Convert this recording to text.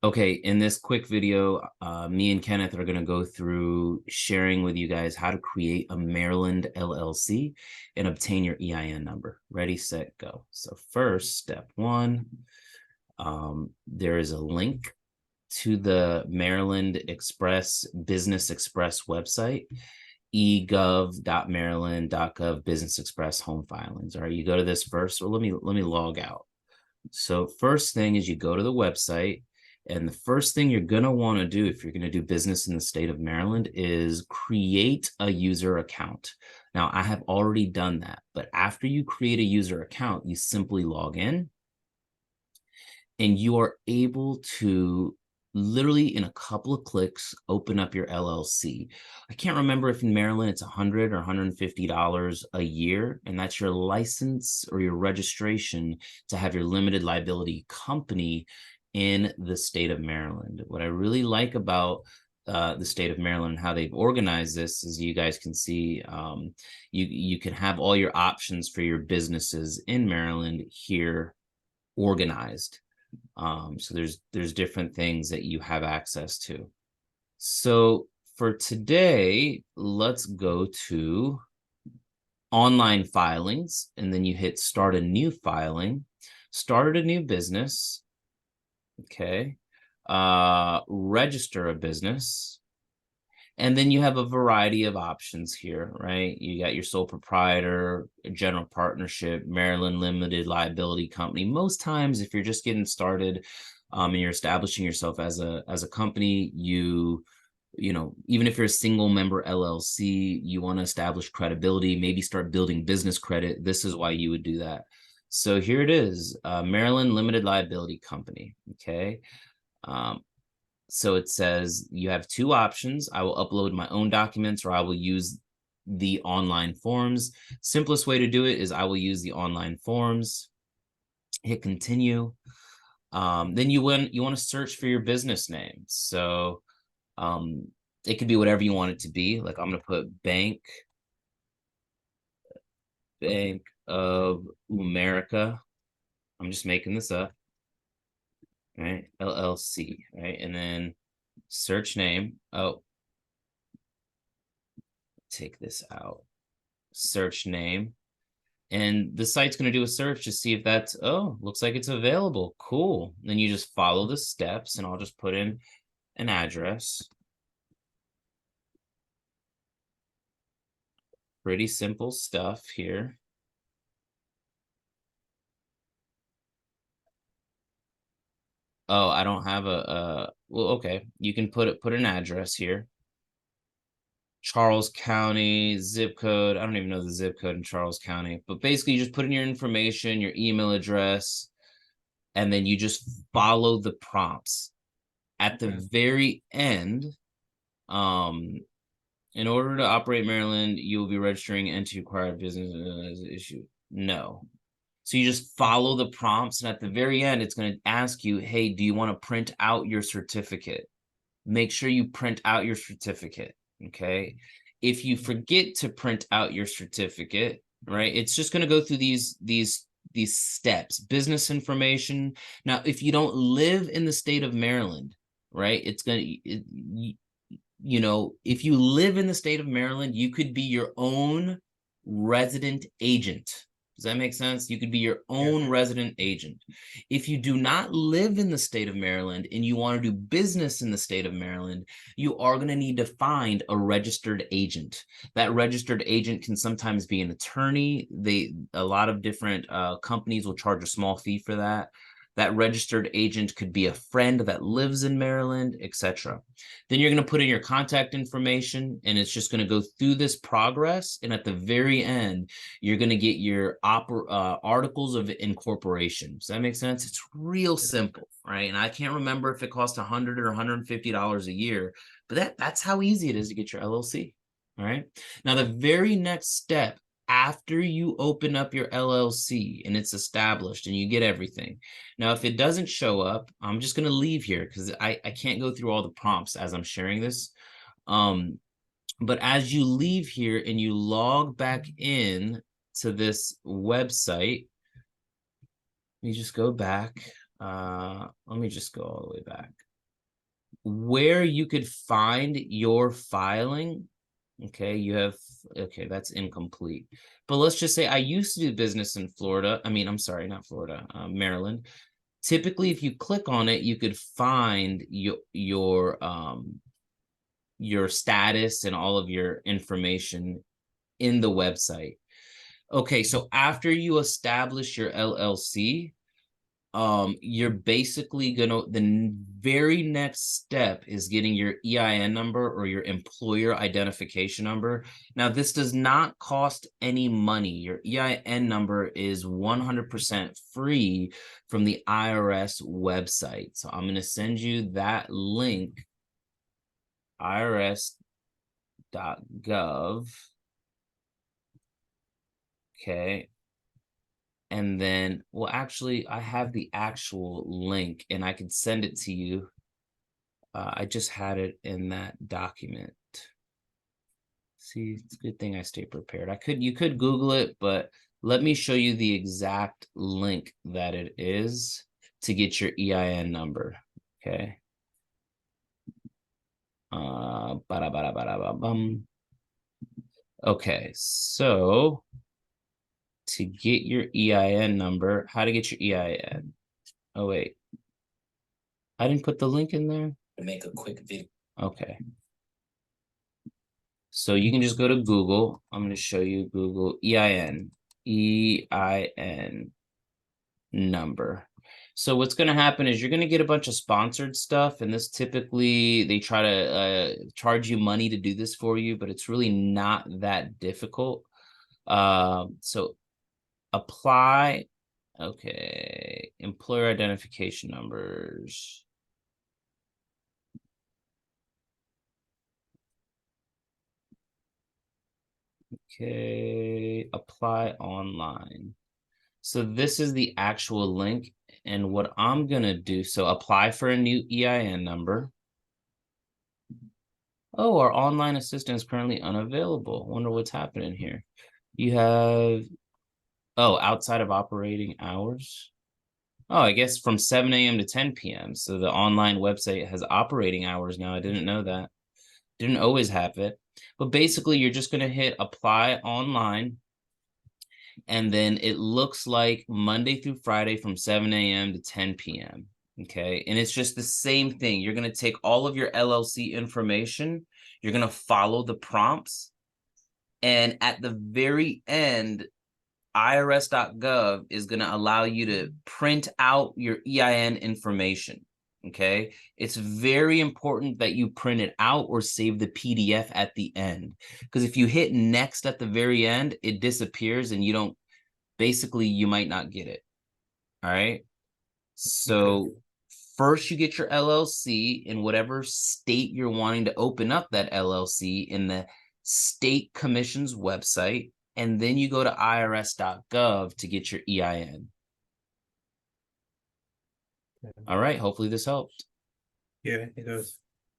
Okay, in this quick video, me and Kenneth are going to go through sharing with you guys how to create a Maryland LLC and obtain your EIN number. Ready, set, go. So first, step one, there is a link to the Maryland Business Express website, egov.maryland.gov Business Express home filings. All right, you go to this first. Well, let me log out. So first thing is you go to the website. And the first thing you're going to want to do if you're going to do business in the state of Maryland is create a user account. Now, I have already done that, but after you create a user account, you simply log in and you are able to literally in a couple of clicks open up your LLC. I can't remember if in Maryland it's $100 or $150 a year, and that's your license or your registration to have your limited liability company in the state of Maryland. What I really like about the state of Maryland and how they've organized this is you guys can see you can have all your options for your businesses in Maryland here organized. So there's different things that you have access to. So for today, let's go to online filings, and then you hit start a new filing, start a new business. Okay. Register a business. And then you have a variety of options here, right? You got your sole proprietor, general partnership, Maryland limited liability company. Most times, if you're just getting started and you're establishing yourself as a company, you know, even if you're a single member LLC, you want to establish credibility, maybe start building business credit. This is why you would do that. So here it is, Maryland Limited Liability Company, okay? So it says you have two options. I will upload my own documents or I will use the online forms. Simplest way to do it is I will use the online forms. Hit continue. Then you want to search for your business name. So it could be whatever you want it to be. Like I'm going to put Bank of America. I'm just making this up. Right, LLC, right, and then search name. Oh, take this out. Search name, and the site's going to do a search to see if that's, oh, looks like it's available. Cool. Then you just follow the steps, and I'll just put in an address. Pretty simple stuff here. Oh, I don't have well, okay. You can put an address here. Charles County, zip code. I don't even know the zip code in Charles County, but basically you just put in your information, your email address, and then you just follow the prompts. At the very end, in order to operate Maryland, you will be registering entity required business as issue. No. So you just follow the prompts, and at the very end, it's going to ask you, hey, do you want to print out your certificate? Make sure you print out your certificate, okay? If you forget to print out your certificate, right, it's just going to go through these steps. Business information. Now, if you don't live in the state of Maryland, right, it's going to, you know, if you live in the state of Maryland, you could be your own resident agent. Does that make sense? You could be your own resident agent. If you do not live in the state of Maryland and you want to do business in the state of Maryland, you are going to need to find a registered agent. That registered agent can sometimes be an attorney. A lot of different companies will charge a small fee for that. That registered agent could be a friend that lives in Maryland, etc. Then you're going to put in your contact information, and it's just going to go through this progress. And at the very end, you're going to get your articles of incorporation. Does that make sense? It's real simple, right? And I can't remember if it costs $100 or $150 a year, but that's how easy it is to get your LLC. All right. Now, the very next step after you open up your LLC and it's established and you get everything. Now, if it doesn't show up, I'm just going to leave here because I can't go through all the prompts as I'm sharing this. But as you leave here and you log back in to this website, let me just go back. Let me just go all the way back. where you could find your filing. Okay, you have, okay, that's incomplete. But let's just say I used to do business in Florida. I mean, I'm sorry, not Florida, Maryland. Typically, if you click on it, you could find your status and all of your information in the website. Okay, so after you establish your LLC, you're basically gonna, the very next step is getting your EIN number or your employer identification number. Now, this does not cost any money. Your EIN number is 100% free from the IRS website. So I'm going to send you that link, irs.gov. Okay. And then, well, actually, I have the actual link and I can send it to you. I just had it in that document. See, it's a good thing I stay prepared. You could Google it, but let me show you the exact link that it is to get your EIN number. Okay. Okay, so to get your EIN number, how to get your EIN. Oh, wait. I didn't put the link in there. To make a quick video. Okay. So you can just go to Google. I'm going to show you Google EIN number. So what's going to happen is you're going to get a bunch of sponsored stuff, and this typically they try to charge you money to do this for you, but it's really not that difficult. So apply. Okay, employer identification numbers. Okay, apply online. So this is the actual link. And what I'm going to do, so apply for a new EIN number. Oh, our online assistant is currently unavailable. Wonder what's happening here. You have, oh, outside of operating hours. Oh, I guess from 7 a.m. to 10 p.m. So the online website has operating hours now. I didn't know that. Didn't always have it. But basically, you're just going to hit apply online. And then it looks like Monday through Friday from 7 a.m. to 10 p.m. Okay. And it's just the same thing. You're going to take all of your LLC information. You're going to follow the prompts. And at the very end, irs.gov is going to allow you to print out your EIN information. Okay. It's very important that you print it out or save the PDF at the end. Because if you hit next at the very end, it disappears and you don't, basically, you might not get it. All right. So first you get your LLC in whatever state you're wanting to open up that LLC in the state commission's website. And then you go to irs.gov to get your EIN. All right. Hopefully this helped. Yeah, it does.